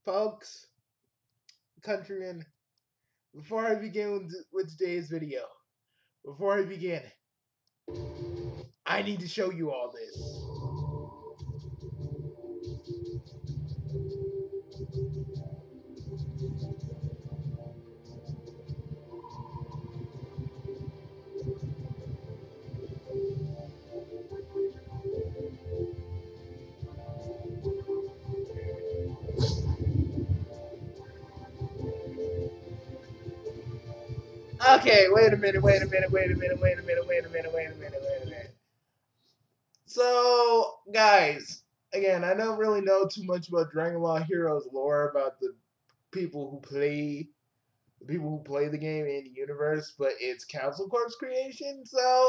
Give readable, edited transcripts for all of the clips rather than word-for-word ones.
Folks, countrymen, before I begin with today's video, I need to show you all this. Okay, wait a minute. So, guys, again, I don't really know too much about Dragon Ball Heroes lore about the people who play the game in the universe, but it's Council Corp's creation. So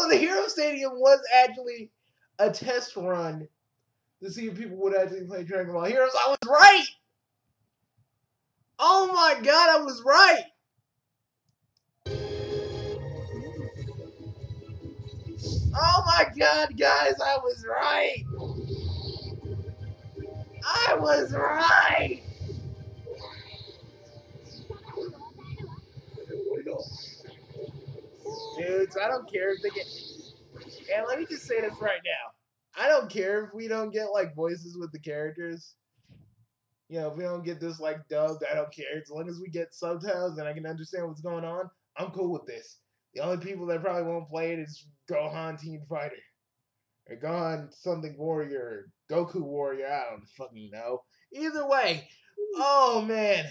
the Hero Stadium was actually a test run to see if people would actually play Dragon Ball Heroes. I was right. Oh my god, I was right. Oh my god, guys, I was right. I was right. Dudes, I don't care if they get. And let me just say this right now. I don't care if we don't get like voices with the characters. You know, if we don't get this like dubbed, I don't care. As long as we get subtitles and I can understand what's going on, I'm cool with this. The only people that probably won't play it is Gohan Teen Fighter. Or Gohan something Warrior, Goku Warrior, I don't fucking know. Either way, oh man.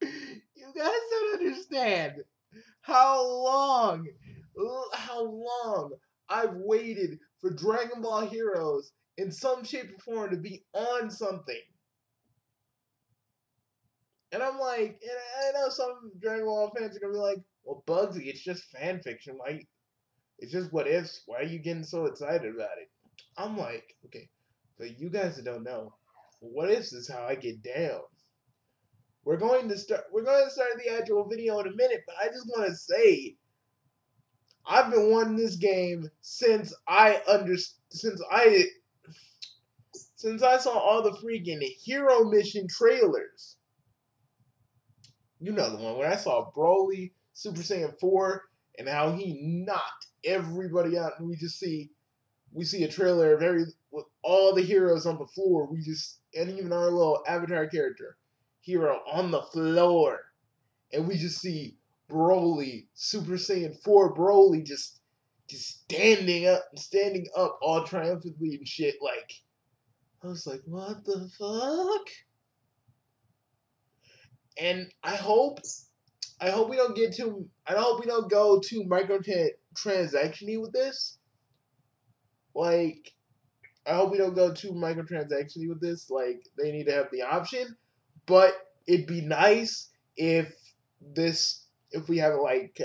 You guys don't understand how long I've waited for Dragon Ball Heroes in some shape or form to be on something. And I'm like, and I know some Dragon Ball fans are gonna be like, well, Bugsy, it's just fan fiction. Like, it's just what ifs. Why are you getting so excited about it? I'm like, okay, but you guys that don't know, what ifs is how I get down. We're going to start the actual video in a minute, but I just want to say I've been wanting this game since I saw all the freaking Hero Mission trailers. You know the one where I saw Broly Super Saiyan 4 and how he knocked everybody out, and we see a trailer of with all the heroes on the floor. And even our little avatar character, Hero, on the floor, and we just see Broly, Super Saiyan 4 Broly just standing up all triumphantly and shit. Like, I was like, what the fuck? And I hope we don't go too microtransaction-y with this. Like, I hope we don't go too microtransaction-y with this. Like, they need to have the option, but it'd be nice if we have like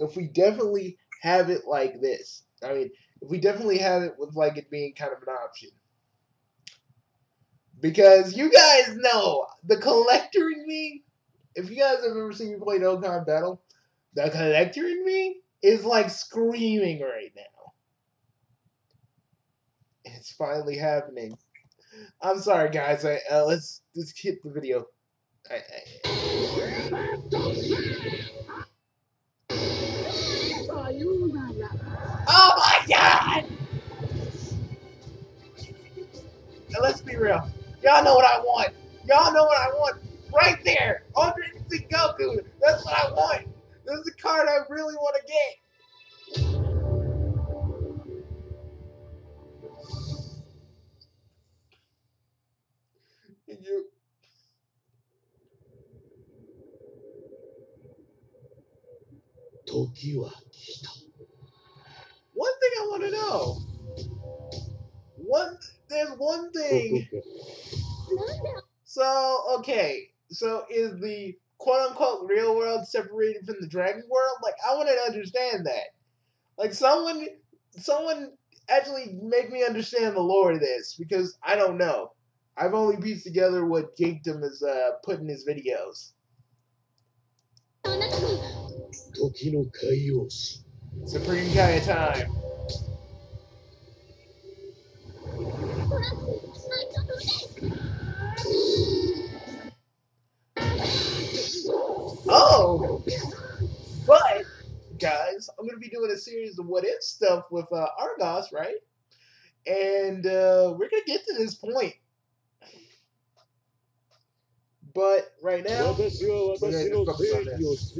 if we definitely have it like this. I mean, if we definitely have it with like it being kind of an option. Because you guys know, the collector in me, if you guys have ever seen me play Dokkan Battle, the collector in me is like screaming right now. It's finally happening. I'm sorry, guys. Let's hit the video. Oh my god! Now let's be real. Y'all know what I want. Y'all know what I want. Right there. Ultra Instinct Goku. That's what I want. This is the card I really want to get. One thing I want to know. There's one thing. So, okay. So, is the quote-unquote real world separated from the dragon world? Like, I want to understand that. Like, someone actually make me understand the lore of this, because I don't know. I've only pieced together what Geekdom has put in his videos. Supreme Kaya time. Oh, but guys, I'm gonna be doing a series of what if stuff with Argoss, right? And we're gonna get to this point. But right now, we're gonna just focus on this.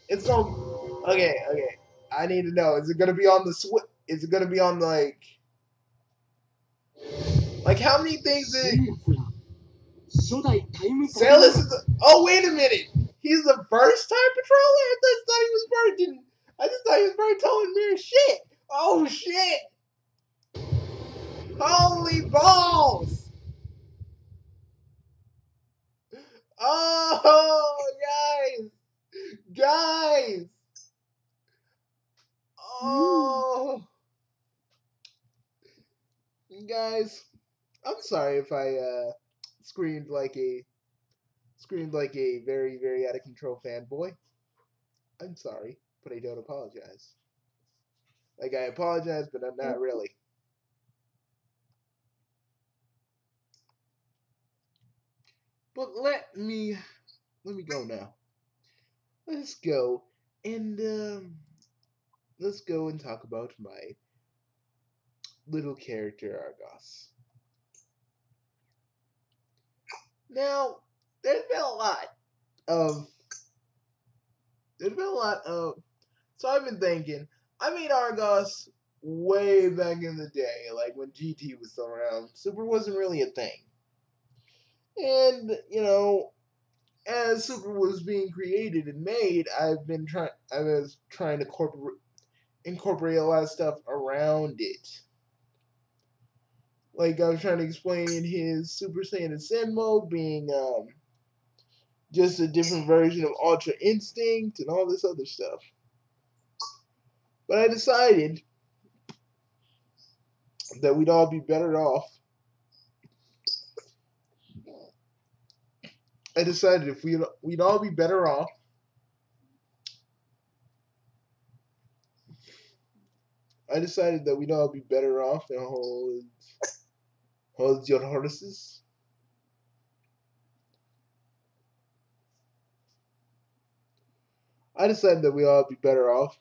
It's gonna. Okay, okay. I need to know. Is it gonna be on the switch? Is it gonna be on like how many things is? Sailus is. Oh wait a minute. He's the first time patroller. I just thought he was burning. I just thought he was burning telling mirror shit. Oh shit! Holy balls! Oh guys! Oh guys! I'm sorry if I screamed like a very very out of control fanboy. I'm sorry, but I don't apologize. Like I apologize, but I'm not really. But let me go now. Let's go and let's go and talk about my little character Argoss. Now, there's been a lot of there's been a lot of so I've been thinking I made Argoss way back in the day, like when GT was still around. Super wasn't really a thing. And, you know, as Super was being created and made, I was trying to incorporate a lot of stuff around it. Like I was trying to explain his Super Saiyan Ascend mode being just a different version of Ultra Instinct and all this other stuff. But I decided that we'd all be better off. I decided if we'd all be better off. I decided that we'd all be better off and hold your horses. I decided that we all be better off.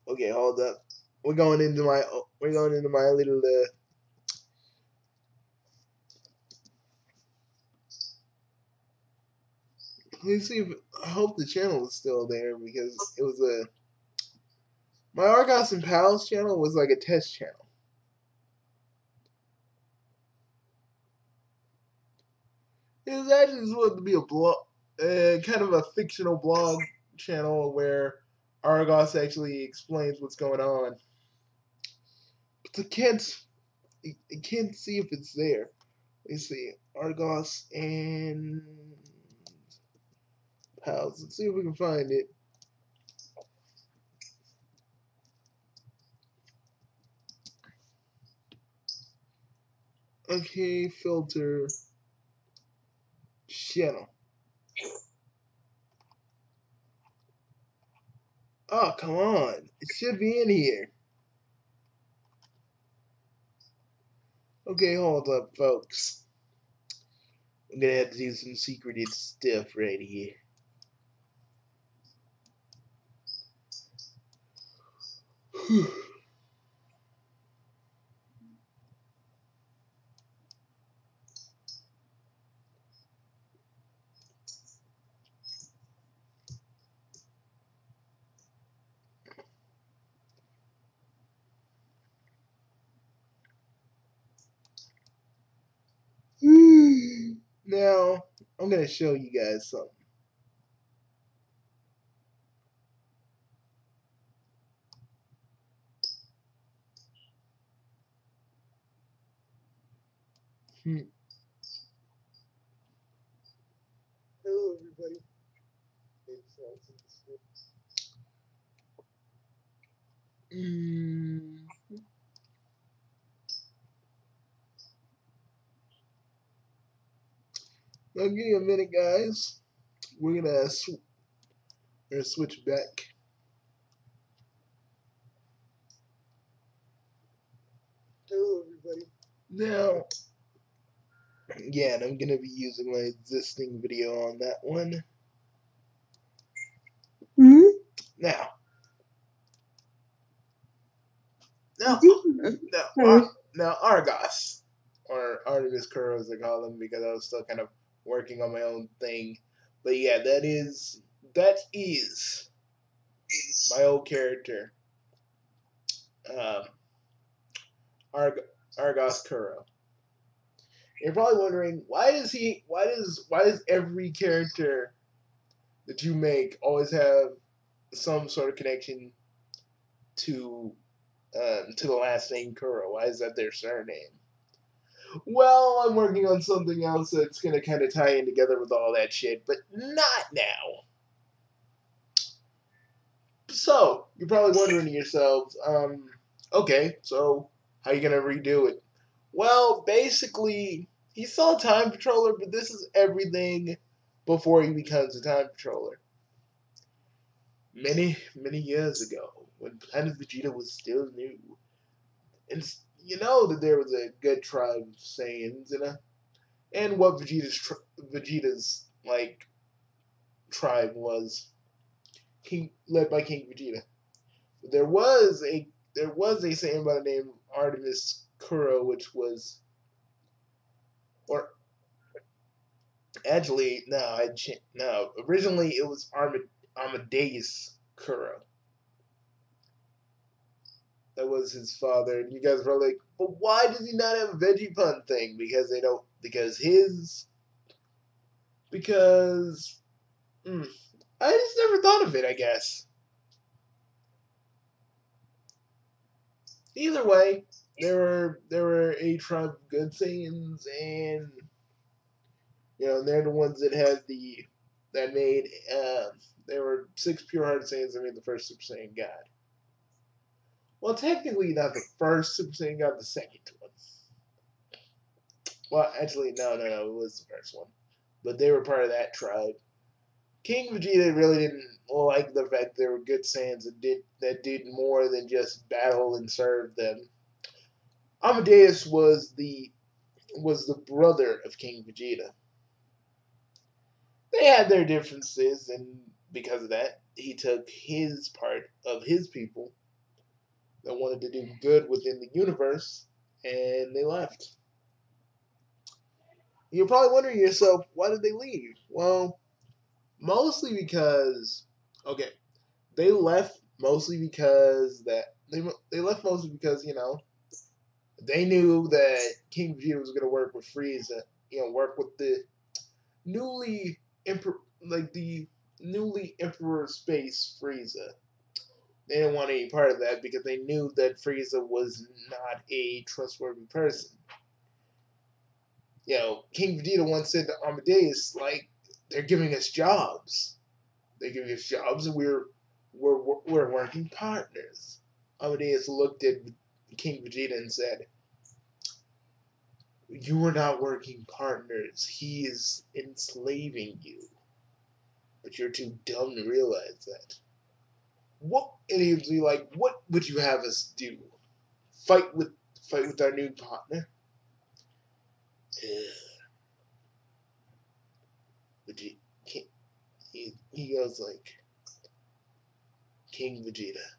Okay, hold up. We're going into my little let me see if I hope the channel is still there because it was my Argoss and Pals channel was like a test channel. It was actually supposed to be a blog, kind of a fictional blog channel where Argoss actually explains what's going on. But I can't see if it's there. Let's see, Argoss and Pals. Let's see if we can find it. Okay, filter channel. Oh, come on. It should be in here. Okay, hold up, folks. I'm gonna have to do some secretive stuff right here. Now, I'm gonna show you guys something. Hello, everybody. give me a minute, guys. We're gonna switch back. Hello, everybody. Now, again, I'm gonna be using my existing video on that one. Now, Argoss, or Artemis Kuro as I call him, because I was still kind of working on my own thing. But yeah, that is my old character, Argoss Kuro. You're probably wondering why does every character that you make always have some sort of connection to the last name Kuro? Why is that their surname? Well, I'm working on something else that's gonna kind of tie in together with all that shit, but not now. So you're probably wondering to yourselves, okay, so how are you gonna redo it? Well, basically, he's still a time patroller, but this is everything before he becomes a time patroller. Many, many years ago, when Planet Vegeta was still new, and you know that there was a good tribe of Saiyans, and what Vegeta's like tribe was, led by King Vegeta. There was a Saiyan by the name of Artemis Kuro, which was, or actually no, originally it was Amadeus Kuro. That was his father, and you guys were like, but why does he not have a Vegapun thing? Because they don't. Because I just never thought of it. I guess. Either way, there were a tribe of good Saiyans, and they're the ones that had that made there were 6 pure heart Saiyans that made the first Super Saiyan God. Well, technically not the first Super Saiyan God, the second one. Well, actually, no, it was the first one, but they were part of that tribe. King Vegeta really didn't like the fact there were good Saiyans that did more than just battle and serve them. Amadeus was the brother of King Vegeta. They had their differences, and because of that, he took his part of his people that wanted to do good within the universe, and they left. You're probably wondering to yourself, why did they leave? Well, mostly because, they left mostly because they left mostly because they knew that King Vegeta was going to work with Frieza, work with the newly Emperor Space Frieza. They didn't want any part of that because they knew that Frieza was not a trustworthy person. King Vegeta once said to Amadeus, like, they're giving us jobs. They're giving us jobs, and we're working partners. Amadeus looked at King Vegeta and said, you are not working partners. He is enslaving you. But you're too dumb to realize that. And he'd be like, what would you have us do? Fight with our new partner? But he goes like, King Vegeta,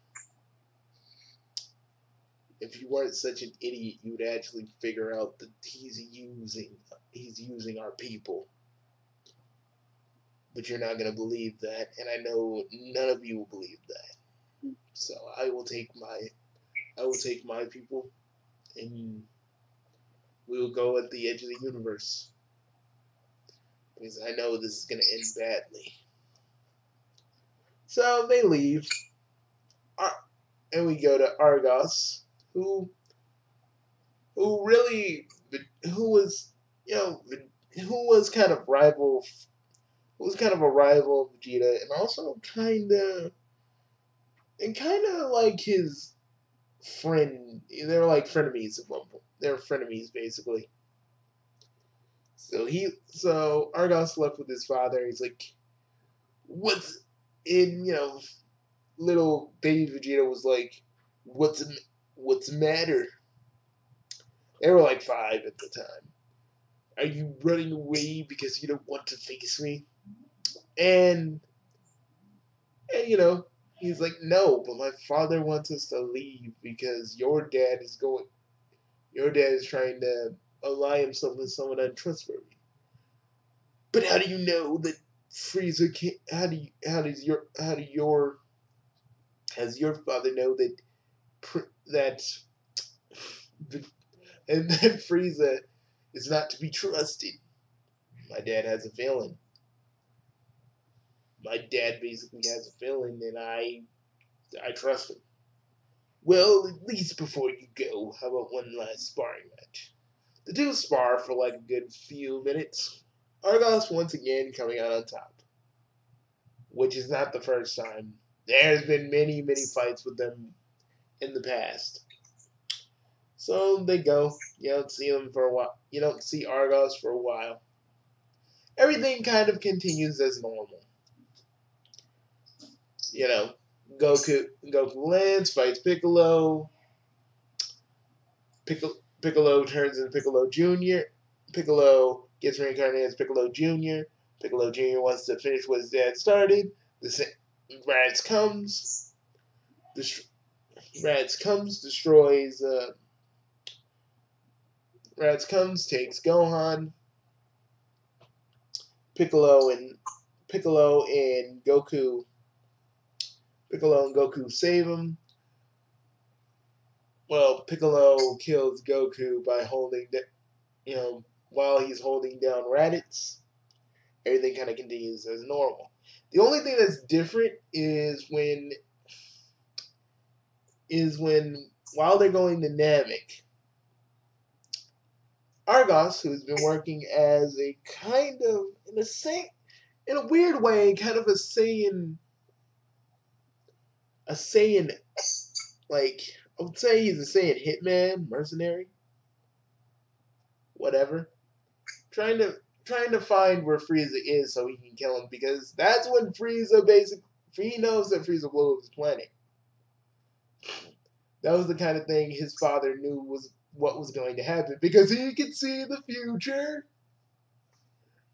if you weren't such an idiot, you would actually figure out that he's using our people. But you're not going to believe that, and I know none of you will believe that. So I will take my people, and we will go at the edge of the universe. Because I know this is going to end badly. So they leave, and we go to Argoss, who was kind of rival. Who was kind of a rival of Vegeta, and also kind of like his friend. They were like frenemies at one point. They were frenemies, basically. So Argoss left with his father. He's like, "What's in Little baby Vegeta was like, what's the matter?" They were like 5 at the time. "Are you running away because you don't want to face me?" And and he's like, "No, but my father wants us to leave because your dad is trying to ally himself with someone untrustworthy." "But how do you know that Frieza can't? Has your father know that and that Frieza is not to be trusted?" My dad has a feeling. My dad basically has a feeling, and I trust him. "Well, at least before you go, how about one last sparring match?" The two spar for like a good few minutes. Argoss once again coming out on top, which is not the first time. There's been many, many fights with them in the past. So they go. You don't see them for a while. You don't see Argoss for a while. Everything kind of continues as normal. You know, Goku lands, fights Piccolo. Piccolo turns into Piccolo Jr. Piccolo gets reincarnated as Piccolo Jr. Piccolo Jr. wants to finish what his dad started. The Raditz comes. Raditz comes, destroys. Raditz comes, takes Gohan. Piccolo and Goku. Piccolo and Goku save him. Well, Piccolo kills Goku by while he's holding down Raditz. Everything kind of continues as normal. The only thing that's different is when while they're going to Namek, Argoss, who's been working as a kind of in a weird way, kind of a Saiyan, like I would say he's a Saiyan hitman, mercenary, whatever, trying to find where Frieza is so he can kill him, because that's when he knows that Frieza blew up his planet. That was the kind of thing his father knew was what was going to happen because he could see the future.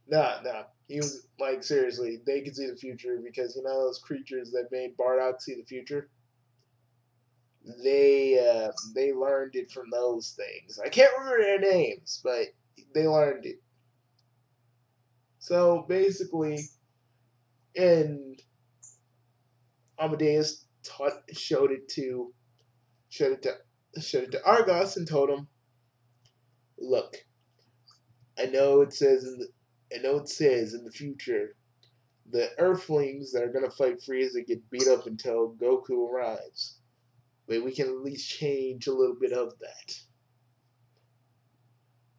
Nah. He was like, seriously, they could see the future because those creatures that made Bardock see the future. They learned it from those things. I can't remember their names, but they learned it. So basically, and Amadeus showed it to Argoss and told him, "Look, I know it says in the future the Earthlings that are gonna fight Frieza get beat up until Goku arrives, but we can at least change a little bit of that."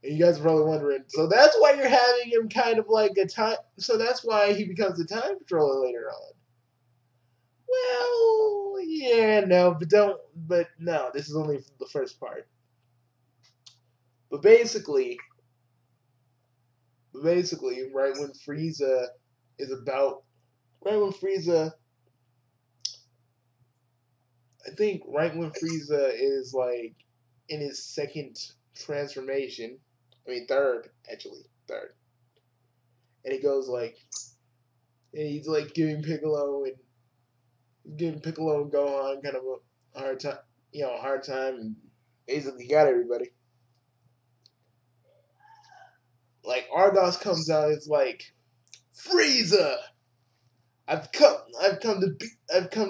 And you guys are probably wondering, so that's why you're having him kind of like a time. So that's why he becomes a time controller later on. Well, yeah, no, but no, this is only the first part. But basically, right when Frieza is about, right when Frieza, I think right when Frieza is like in his second transformation, I mean third, and he goes like, and he's like giving Piccolo and Gohan kind of a hard time, and basically got everybody. Like Argoss comes out, it's like, "Frieza, I've come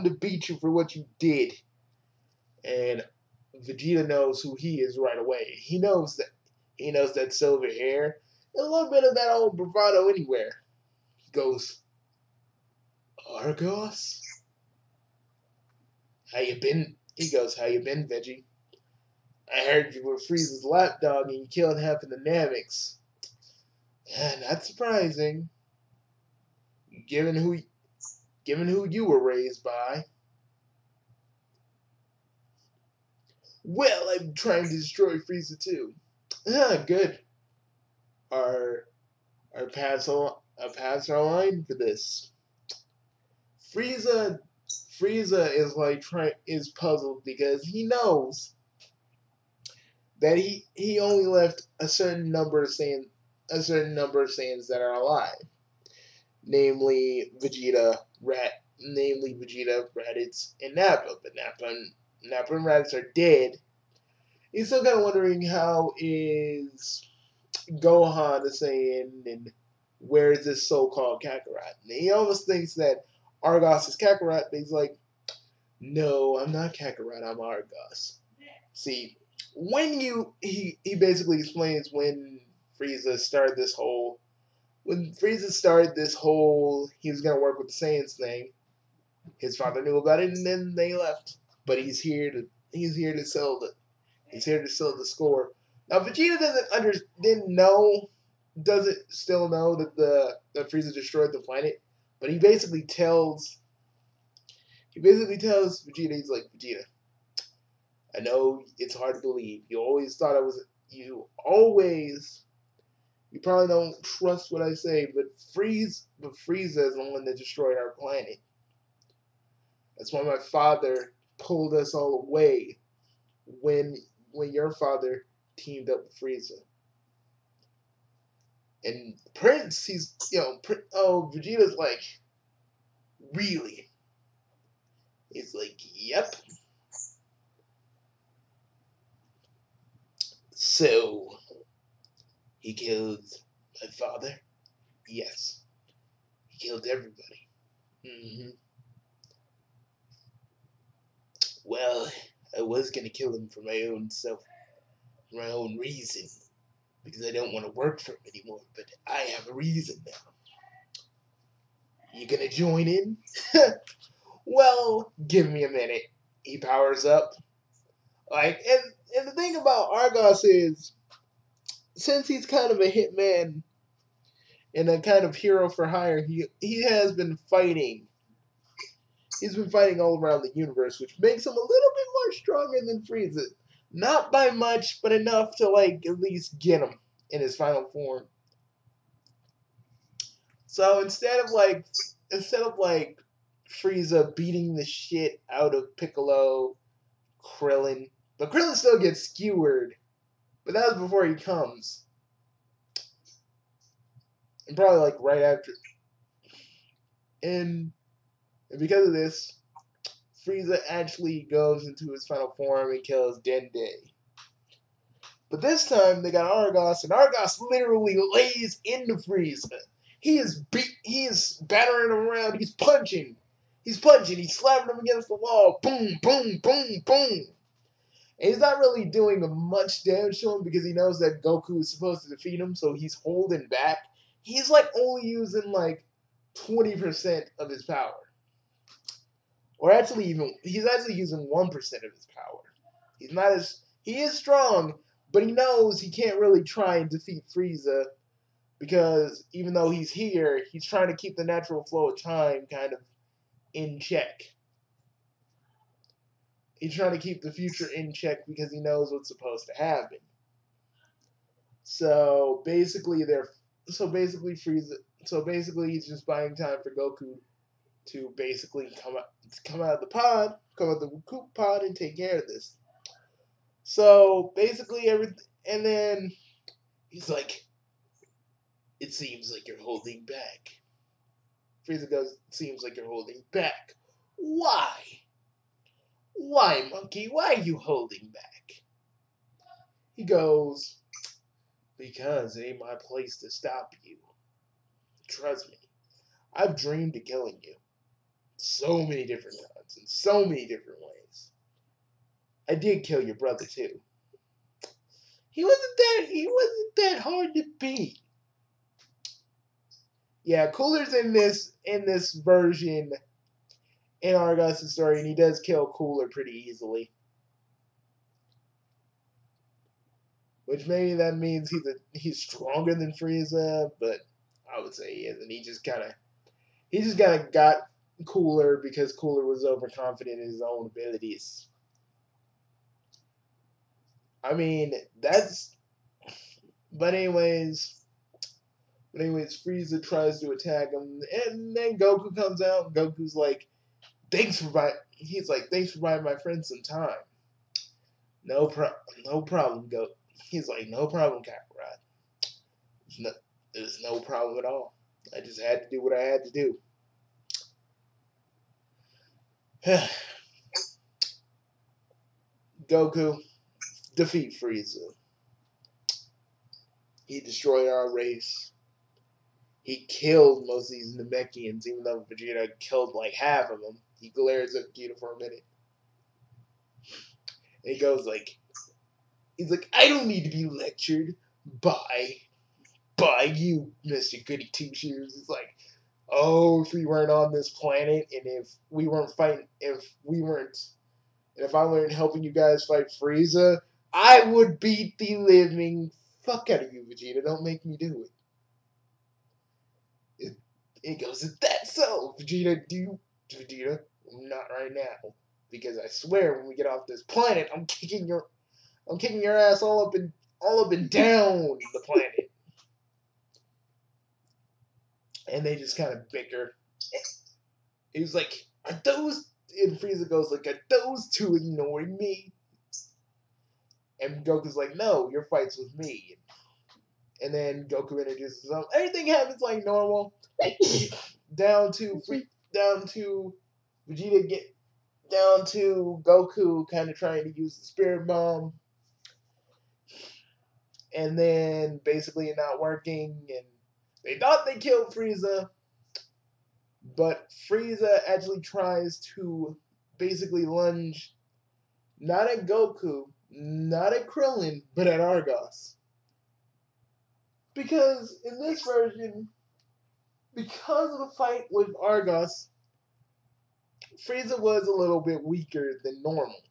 to beat you for what you did." And Vegeta knows who he is right away. He knows that silver hair, and a little bit of that old bravado anywhere. He goes, "Argoss, how you been?" He goes, "How you been, Veggie? I heard you were Frieza's lapdog and you killed half of the Nameks. Not surprising, given who you were raised by." "Well, I'm trying to destroy Frieza too." "Ah, good. our paths are aligned for this. Frieza Frieza is like is puzzled because he knows that he only left a certain number of Saiyans that are alive, namely Vegeta, Raditz, and Nappa. But Nappa and Raditz are dead. He's still kind of wondering how is Gohan a Saiyan and where is this so-called Kakarot? And he almost thinks that Argoss is Kakarot, but he's like, no, I'm not Kakarot, I'm Argoss. See, he basically explains Frieza started this whole he was gonna work with the Saiyans thing. His father knew about it, and then they left. But he's here to sell the score. Now Vegeta doesn't still know that Frieza destroyed the planet, but he basically tells Vegeta, he's like, Vegeta, I know it's hard to believe. You probably don't trust what I say, but Frieza is the one that destroyed our planet. That's why my father pulled us all away when your father teamed up with Frieza. And Prince, Vegeta's like, really? He's like, yep. So, he killed my father? Yes. He killed everybody. Mm-hmm. Well, I was gonna kill him for my own reason. Because I don't want to work for him anymore, but I have a reason now. You gonna join in? Well, give me a minute. He powers up. And the thing about Argoss is, since he's kind of a hitman and a kind of hero for hire, he has been fighting. He's been fighting all around the universe, which makes him a little bit more stronger than Frieza. Not by much, but enough to at least get him in his final form. So instead of Frieza beating the shit out of Piccolo, Krillin, but Krillin still gets skewered. But that was before he comes. And probably right after. And because of this, Frieza actually goes into his final form and kills Dende. But this time they got Argoss, and Argoss literally lays into Frieza. He is battering him around, he's punching, he's slapping him against the wall, boom, boom, boom, boom. And he's not really doing much damage to him because he knows that Goku is supposed to defeat him, so he's holding back. He's only using 20% of his power. Or he's actually using 1% of his power. He is strong, but he knows he can't really try and defeat Frieza because even though he's here, he's trying to keep the natural flow of time kind of in check. He's trying to keep the future in check because he knows what's supposed to happen. So basically he's just buying time for Goku to basically come out of the Coop pod and take care of this. So basically and then he's like, it seems like you're holding back. Frieza goes, it seems like you're holding back. Why? Why, monkey? Why are you holding back? He goes, because it ain't my place to stop you. Trust me. I've dreamed of killing you. So many different times, in so many different ways. I did kill your brother too. He wasn't that hard to beat. Yeah, Cooler's in this version in Argoss' story, and he does kill Cooler pretty easily. Which maybe that means he's stronger than Frieza, but I would say he isn't. He just kind of got Cooler because Cooler was overconfident in his own abilities. I mean, but anyways, But anyways, Frieza tries to attack him, and then Goku comes out. Goku's like, He's like, thanks for buying my friend some time. No problem, He's like, no problem, Kakarot. There's no problem at all. I just had to do what I had to do. Goku, defeat Frieza. He destroyed our race. He killed most of these Namekians, even though Vegeta killed like half of them. He glares at Vegeta for a minute. And he goes like, he's like, I don't need to be lectured by you, Mr. Goody Two Shoes. It's like, oh, if we weren't on this planet, and if I weren't helping you guys fight Frieza, I would beat the living fuck out of you, Vegeta. Don't make me do it. It goes, is that so, Vegeta? Vegeta, not right now, because I swear when we get off this planet, I'm kicking your ass all up and down the planet. And they just kind of bicker. He was like, are those... And Frieza goes like, are those two ignoring me? And Goku's like, no, your fight's with me. And then Goku introduces himself. Everything happens like normal. down to Goku kind of trying to use the Spirit Bomb. And then basically not working. And they thought they killed Frieza. But Frieza actually tries to basically lunge not at Goku, not at Krillin, but at Argoss. Because in this version, because of the fight with Argoss, Frieza was a little bit weaker than normal.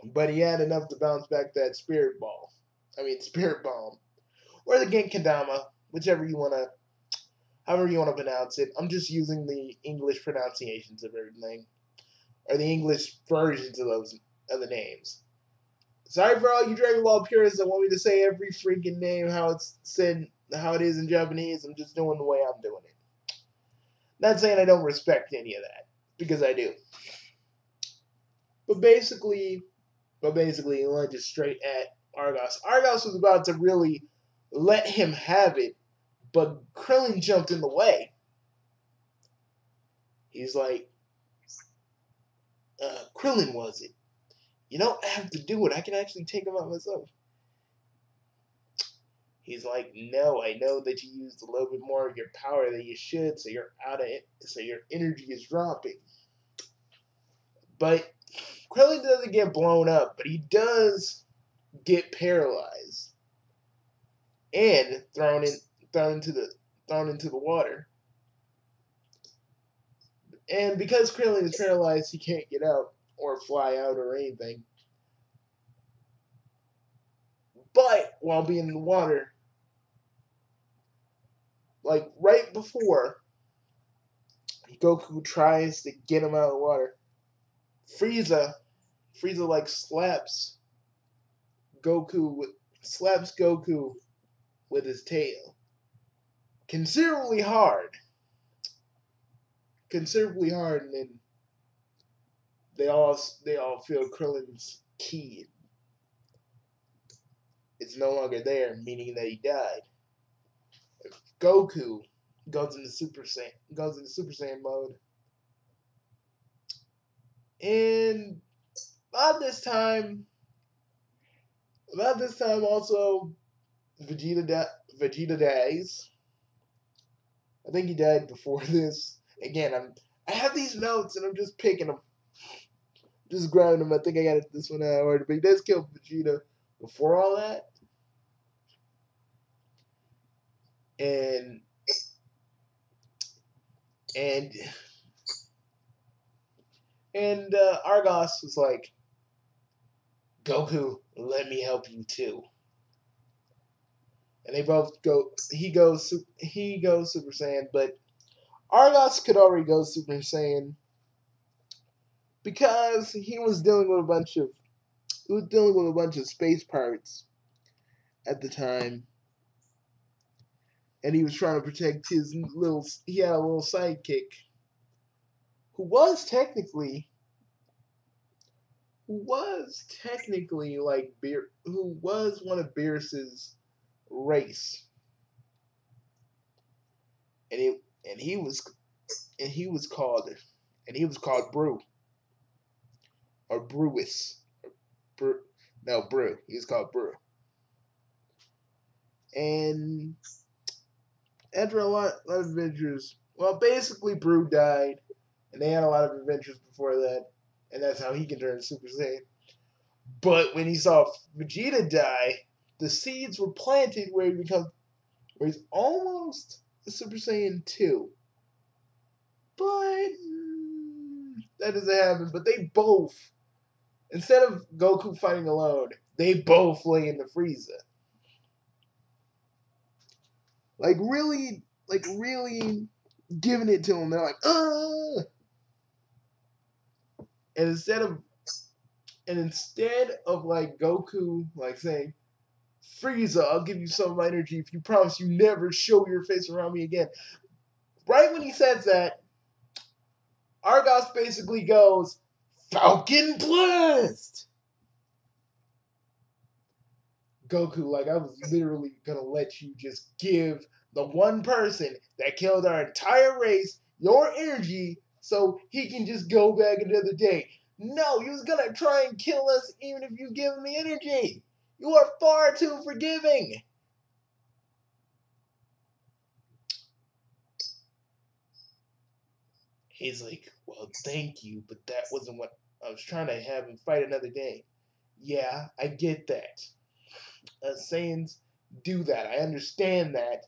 But he had enough to bounce back that Spirit Bomb. Or the Genkidama, however you want to pronounce it. I'm just using the English pronunciations of everything. Or the English versions of the names. Sorry for all you Dragon Ball purists that want me to say every freaking name how it's said, how it is in Japanese. I'm just doing the way I'm doing it. Not saying I don't respect any of that, because I do. But basically he lunges straight at Argoss. Argoss was about to really let him have it, but Krillin jumped in the way. He's like, Krillin, was it? You don't have to do it. I can actually take him out myself. He's like, no, I know that you used a little bit more of your power than you should, so you're out of it, so your energy is dropping. But Krillin doesn't get blown up, but he does get paralyzed and thrown into the water. And because Krillin is paralyzed, he can't get out or fly out or anything. But while being in the water, like right before Goku tries to get him out of the water, Frieza like slaps Goku with his tail considerably hard, and then they all feel Krillin's ki. It's no longer there, meaning that he died. Goku goes into Super Saiyan mode, and about this time also Vegeta dies. I think he died before this. Again, I have these notes and I'm just picking them, just grabbing them. I think I got this one out of order, but he does kill Vegeta before all that. And Argoss was like, Goku, let me help you too. And they both go. He goes Super Saiyan, but Argoss could already go Super Saiyan because he was dealing with a bunch of space pirates at the time. and he was trying to protect his little. He had a little sidekick who was technically like who was one of Beerus's race, and it and he was called Brew or Brewis. Brew, no, Brew. He was called Brew. And after a lot of adventures, well, basically Brew died, and they had a lot of adventures before that, and that's how he can turn Super Saiyan. But when he saw Vegeta die, the seeds were planted where he's almost a Super Saiyan 2. But that doesn't happen. But they both, instead of Goku fighting alone, they both lay into Frieza. Like really giving it to him. They're like, ah! And instead of like Goku like saying, Frieza, I'll give you some of my energy if you promise you never show your face around me again. Right when he says that, Argoss basically goes, Falcon Blast! Goku, like, I was literally gonna let you just give the one person that killed our entire race your energy so he can just go back another day. No, he was gonna try and kill us even if you give me energy. You are far too forgiving. He's like, well, thank you, but that wasn't what I was trying to have him fight another day. Yeah, I get that. Saiyans do that. I understand that,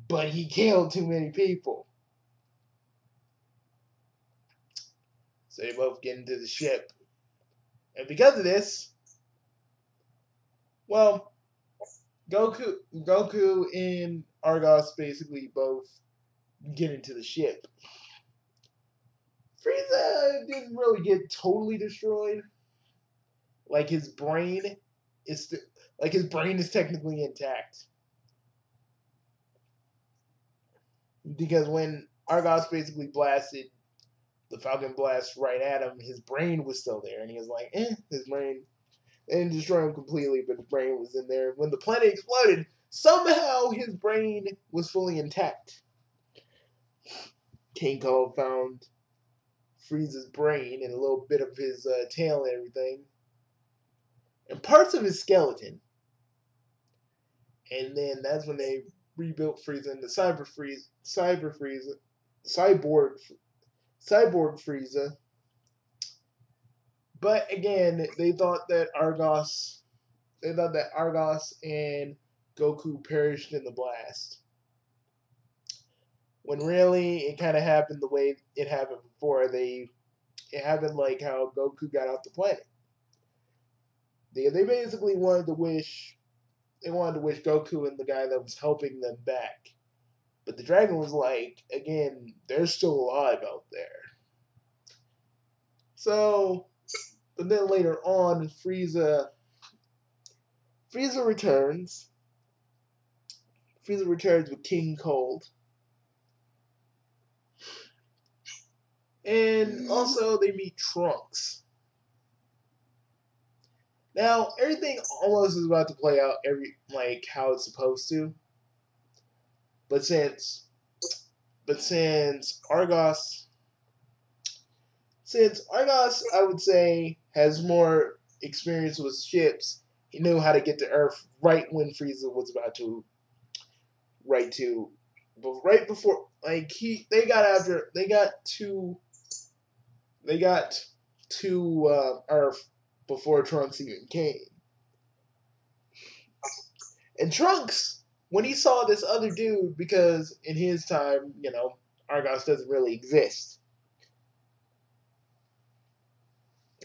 but he killed too many people. So they both get into the ship. And because of this, well, Goku and Argoss basically both get into the ship. Frieza didn't really get totally destroyed. Like his brain is technically intact. Because when Argoss basically blasted the Falcon Blast right at him, his brain was still there, and he was like, his brain. They didn't destroy him completely, but the brain was in there. When the planet exploded, somehow his brain was fully intact. King Cole found Frieza's brain and a little bit of his tail and everything, and parts of his skeleton. And then that's when they rebuilt Frieza into Cyborg Frieza. But again, they thought that Argoss and Goku perished in the blast. When really it kind of happened the way it happened before. It happened like how Goku got off the planet. They basically wanted to wish Goku and the guy that was helping them back. But the dragon was like, again, they're still alive out there. So, but then later on, Frieza returns. Frieza returns with King Cold. And also they meet Trunks. Now, everything almost is about to play out how it's supposed to. But since Argoss, I would say, has more experience with ships, he knew how to get to Earth right when Frieza was about to, right before, they got to Earth before Trunks even came. And Trunks, when he saw this other dude, because in his time, Argoss doesn't really exist.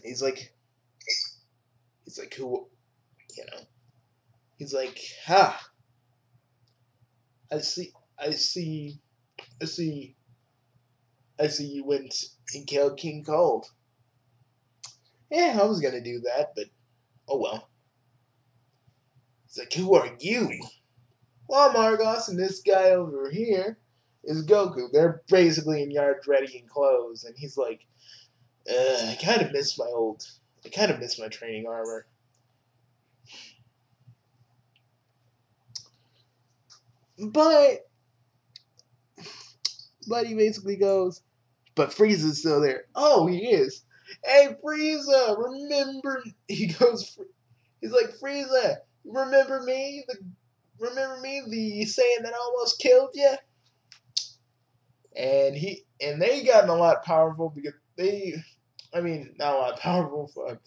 He's like, who, he's like, I see you went and killed King Cold. Yeah, I was gonna do that, but oh well. He's like, who are you? Well, I'm Argoss, and this guy over here is Goku. They're basically in yard ready and clothes, and he's like, I kind of miss my training armor. But he basically goes, but Frieza's still there. Oh, he is. Hey, Frieza, remember? He goes, he's like, Frieza, remember me? The saying that almost killed you? And they gotten a lot powerful because not a lot powerful. Fuck,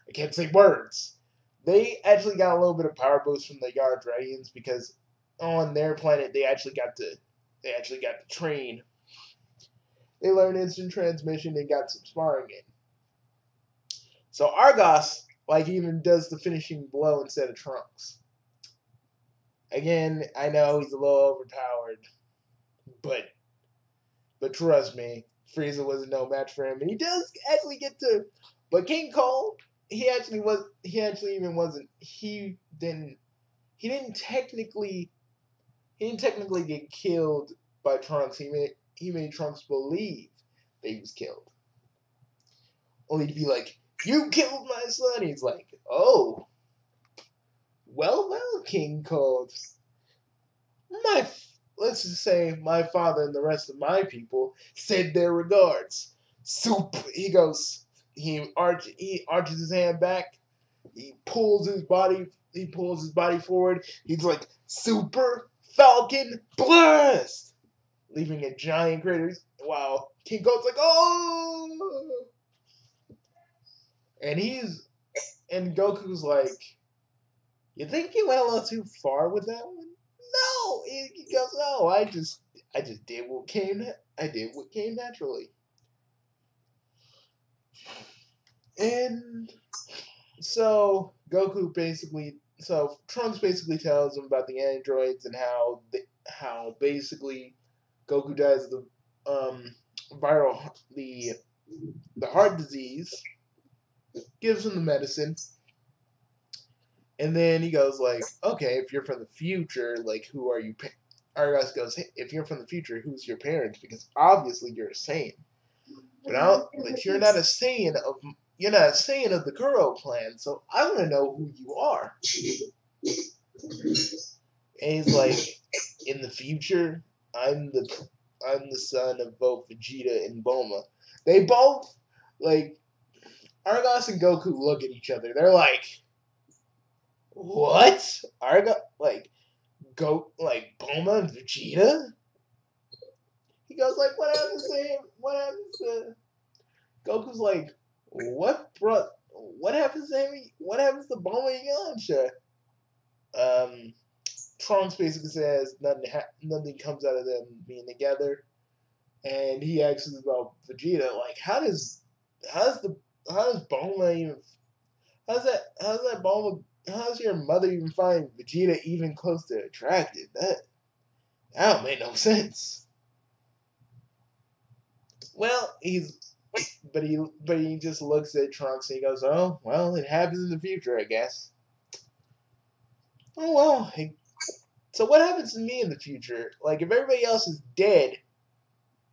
I can't say words. They actually got a little bit of power boost from the Yardradians because on their planet they actually got to train. They learned instant transmission and got some sparring in. So Argoss even does the finishing blow instead of Trunks. Again, I know he's a little overpowered, but trust me, Frieza was no match for him, and he does actually get to. But King Cole, he didn't technically get killed by Trunks. He made Trunks believe that he was killed, only to be like, "You killed my son." He's like, "Oh, well, King Cole. Let's just say my father and the rest of my people said their regards." Soup. He arches his hand back. He pulls his body forward. He's like, Super Falcon Blast, leaving a giant crater. Wow. King Cole's like, oh, and Goku's like, you think you went a little too far with that one? No, he goes, no, I just did what came. I did what came naturally. And so Trunks basically tells him about the androids and how basically Goku dies of the heart disease. Gives him the medicine. And then he goes like, okay, if you're from the future, like, who are you? Argoss goes, hey, if you're from the future, who's your parents? Because obviously you're a Saiyan, but you're not a Saiyan of the Kuro clan. So I want to know who you are. And he's like, in the future, I'm the son of both Vegeta and Bulma. They both Argoss and Goku look at each other. They're like, what? Bulma and Vegeta? He goes like, what happens to him? What happens to Goku's like, what, bro? What happens to him? What happens to Bulma and Yamcha? Trunks basically says nothing comes out of them being together, and he asks about Vegeta, like, how does Bulma even, how's your mother even find Vegeta even close to attractive? That don't make no sense. Well, but he just looks at Trunks and he goes, oh, well, it happens in the future, I guess. Oh, well. So what happens to me in the future? Like, if everybody else is dead,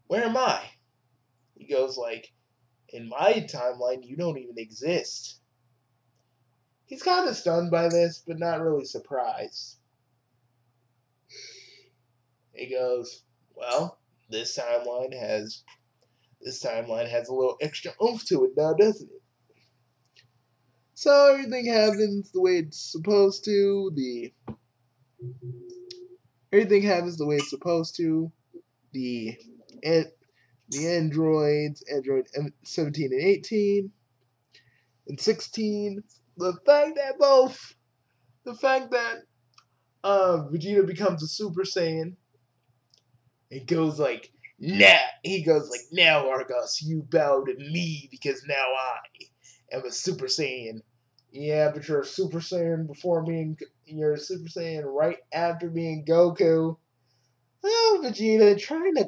where am I? He goes like, in my timeline, you don't even exist. He's kind of stunned by this, but not really surprised. He goes, well, this timeline has a little extra oomph to it now, doesn't it? So everything happens the way it's supposed to. Everything happens the way it's supposed to. The androids, Android 17 and 18, and 16. The fact that Vegeta becomes a Super Saiyan, it goes like, now Argoss, you bow to me because now I am a Super Saiyan. Yeah, but you're a Super Saiyan you're a Super Saiyan right after being Goku. Oh, Vegeta, trying to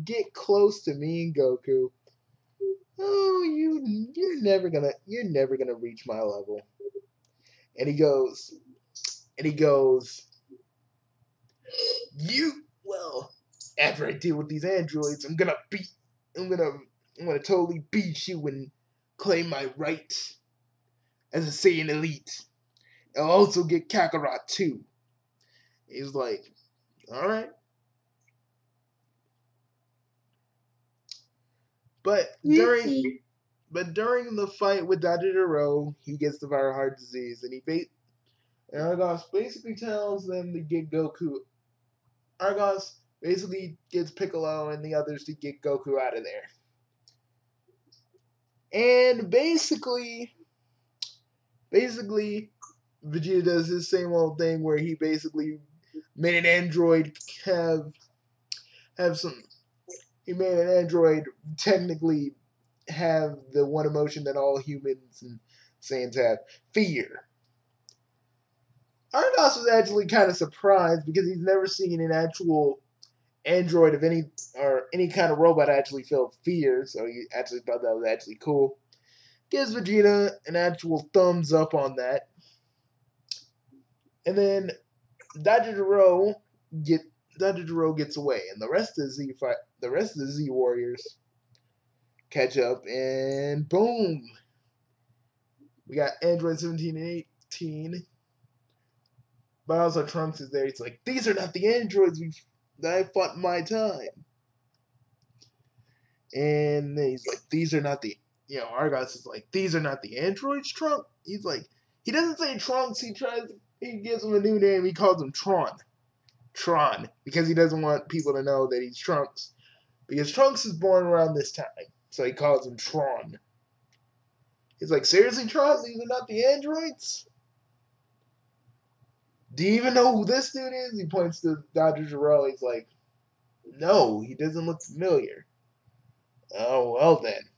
get close to me and Goku. Oh, you're never gonna reach my level. And he goes, After I deal with these androids, I'm gonna totally beat you and claim my right as a Saiyan elite. I'll also get Kakarot too. He's like, all right. But during the fight with Dajiro, he gets the viral heart disease, and Argoss basically tells them to get Goku. Argoss basically gets Piccolo and the others to get Goku out of there. And basically, Vegeta does his same old thing where he basically made an android have some. He made an android technically have the one emotion that all humans and Saiyans have: fear. Argoss was actually kind of surprised because he's never seen an actual android of any kind of robot actually feel fear, so he actually thought that was actually cool. Gives Vegeta an actual thumbs up on that. And then Dajiro gets away, and the rest of the Z Warriors catch up, and boom, we got Android 17 and 18. But also Trunks is there. He's like, these are not the androids that I fought in my time. And then he's like, these are not the, Argoss is like, these are not the androids, Trunks. He's like, he doesn't say Trunks. He gives him a new name. He calls him Tron, because he doesn't want people to know that he's Trunks. Because Trunks is born around this time. So he calls him Tron. He's like, seriously, Tron? These are not the androids? Do you even know who this dude is? He points to Dr. Jarrell. He's like, no, he doesn't look familiar. Oh, well then.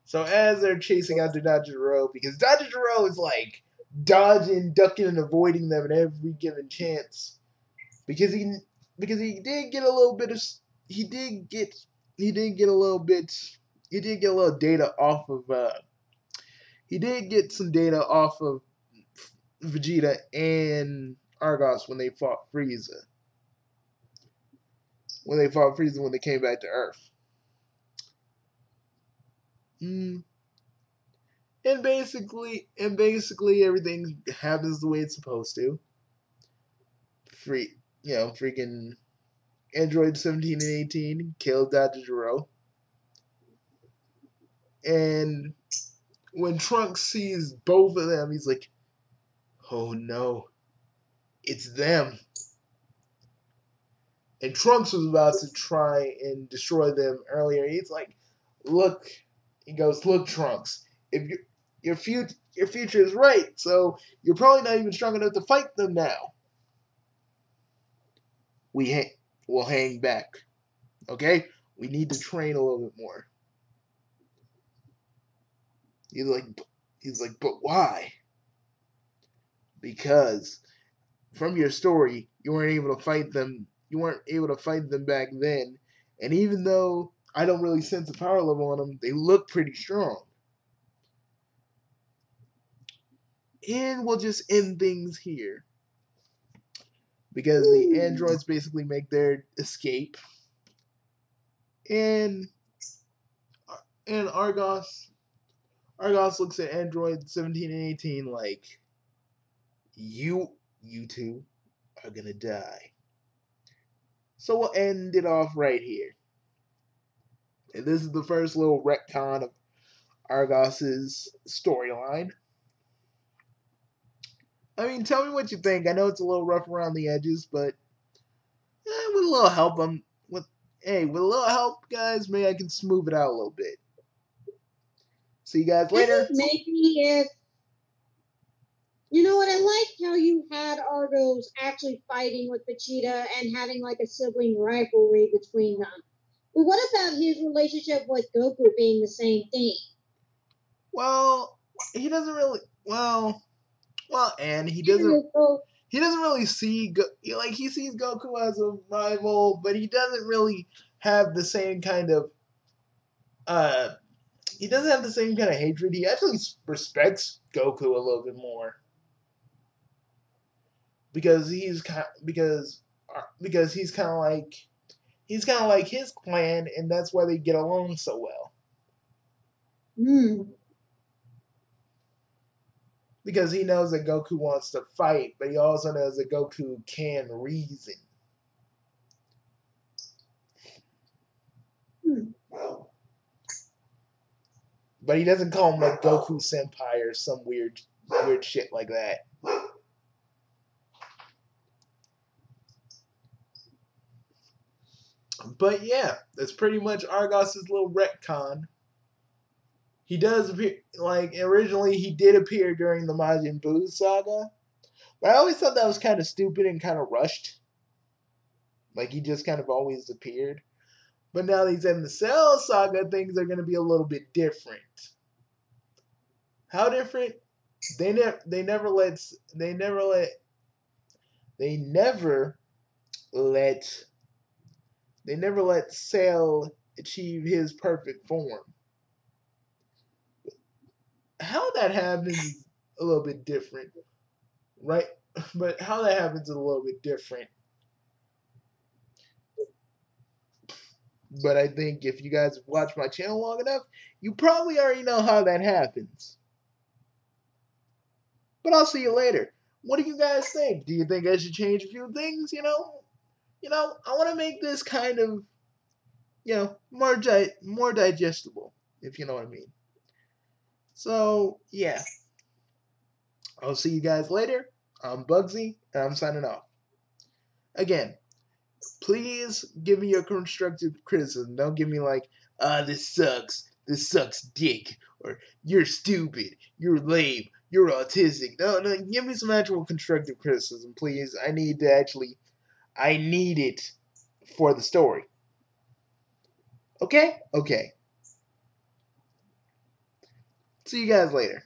So as they're chasing after Dr. Jarrell, because Dr. Jarrell is like dodging, ducking, and avoiding them at every given chance. Because he did get a little bit of he did get a little data off of he did get some data off of Vegeta and Argoss when they fought Frieza. When they came back to Earth. And basically everything happens the way it's supposed to. Freaking Android 17 and 18 killed Dr. Gero. And when Trunks sees both of them, he's like, oh no, it's them. And Trunks was about to try and destroy them earlier. He's like, look, he goes, look, Trunks, if your future is right, so you're probably not even strong enough to fight them now. We'll hang back, okay? We need to train a little bit more. He's like, but why? Because from your story, you weren't able to fight them. You weren't able to fight them back then, and even though I don't really sense a power level on them, they look pretty strong. And we'll just end things here. Because the androids basically make their escape. And Argoss looks at Android 17 and 18 like, you two are gonna die. So we'll end it off right here. And this is the first little retcon of Argoss's storyline. I mean, tell me what you think. I know it's a little rough around the edges, but with a little help, with a little help, guys, maybe I can smooth it out a little bit. See you guys later. Maybe if you know what, I like how you had Argoss actually fighting with Vegeta and having like a sibling rivalry between them. But what about his relationship with Goku being the same thing? Well, he doesn't really. And he doesn't really see he sees Goku as a rival, but he doesn't really have the same kind of he doesn't have the same kind of hatred. He actually respects Goku a little bit more. because he's because he's kind of like his clan, and that's why they get along so well. Because he knows that Goku wants to fight, but he also knows that Goku can reason. But he doesn't call him like Goku Senpai or some weird shit like that. But yeah, that's pretty much Argoss's little retcon. He does appear, like, originally he did appear during the Majin Buu saga, but I always thought that was kind of stupid and kind of rushed. Like, he just kind of always appeared. But now that he's in the Cell saga, things are going to be a little bit different. How different? They never let Cell achieve his perfect form. How that happens is a little bit different, right? But how that happens is a little bit different. But I think if you guys watch my channel long enough, you probably already know how that happens. But I'll see you later. What do you guys think? Do you think I should change a few things? I want to make this kind of, more digestible, if you know what I mean. So, yeah. I'll see you guys later. I'm Bugsy, and I'm signing off. Again, please give me your constructive criticism. Don't give me like, this sucks dick, or you're stupid, you're lame, you're autistic. No, give me some actual constructive criticism, please. I need it for the story. Okay? Okay. See you guys later.